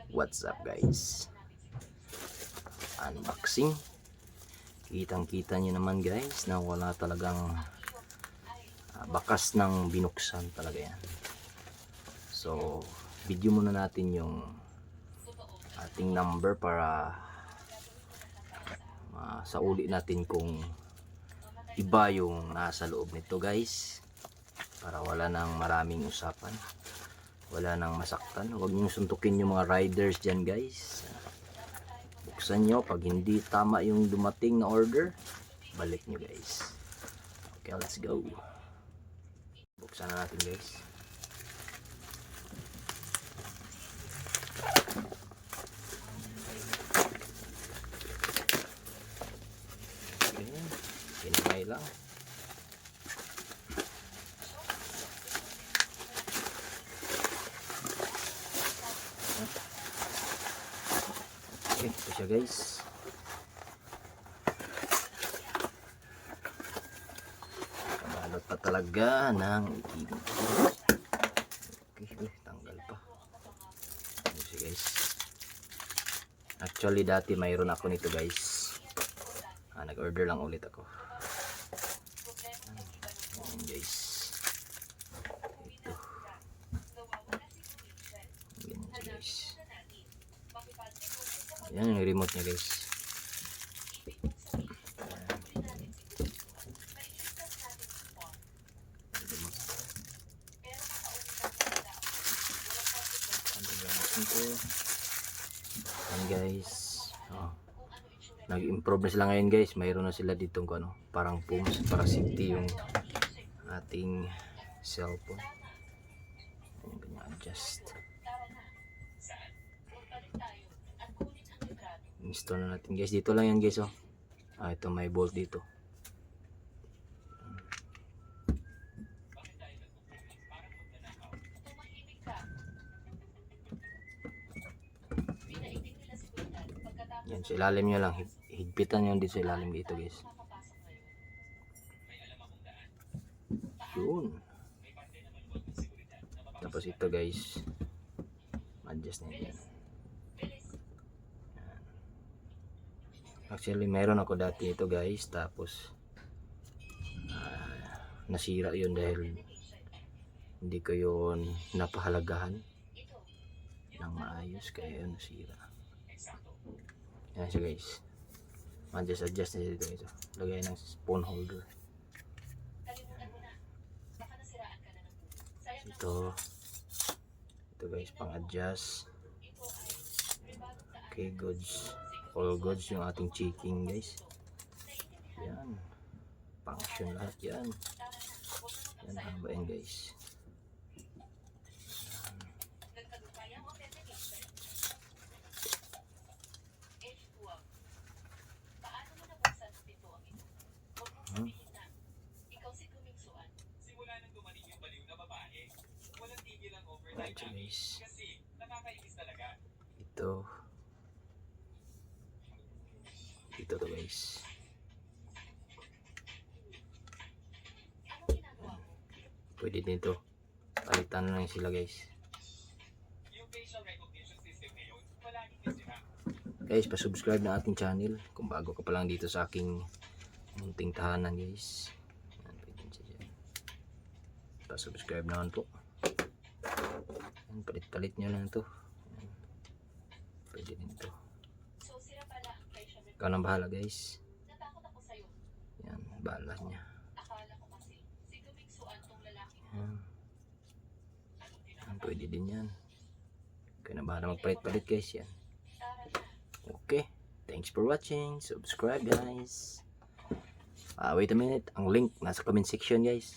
What's up guys? Unboxing. Kitang kita nyo naman guys na wala talagang bakas ng binuksan talaga yan. So video muna natin yung ating number para sauli natin kung iba yung nasa loob nito guys, para wala nang maraming usapan, wala nang masaktan. Huwag niyong suntukin yung mga riders dyan guys. Buksan nyo, pag hindi tama yung dumating na order, balik nyo guys. Okay, let's go. Buksan na natin guys. Okay, kinamay lang. Okay, ito siya guys. Kabalot pa talaga ng itim. Okay, tanggal pa. Ito siya guys. Actually dati mayroon ako nito guys. Nag-order lang ulit ako. Ayan guys. Ito. Ganyan siya guys. Yan yung remote niya guys. Yan guys. Nag-improve na sila ngayon guys. Mayroon na sila dito ano, parang pumps para safety yung ating cellphone. Ayan, ganyan adjust. Install na natin guys. Dito lang yan guys oh. Ito may bolt dito. Yan, sa ilalim nyo lang. Higpitan nyo dito sa ilalim dito guys. Yun. Tapos ito guys, adjust na yan. Actually mayroon ako dati ito guys, tapos nasira yun dahil hindi ko yun napahalagahan ng maayos, kaya yun nasira. Yan siya guys. Adjust na dito ito. Lagay ng spoon holder. Ito guys, pang adjust. Okay, goods. All goods yung ating checking guys. Yan. Function lahat yan. Yan, habain guys. Right guys. Ito to guys. Pwede dito. Palitan na lang sila guys. Guys, pa-subscribe na ating channel kung bago ka pa lang dito sa aking munting tahanan guys. Pa-subscribe naman po. Palit-palit nyo lang ito. Pwede din ito. Ikaw nang bahala guys. Yan, bahala niya. Yan, pwede din yan. Ikaw nang bahala magpalit-palit guys yan. Okay, thanks for watching. Subscribe guys. Wait a minute, ang link nasa comment section guys.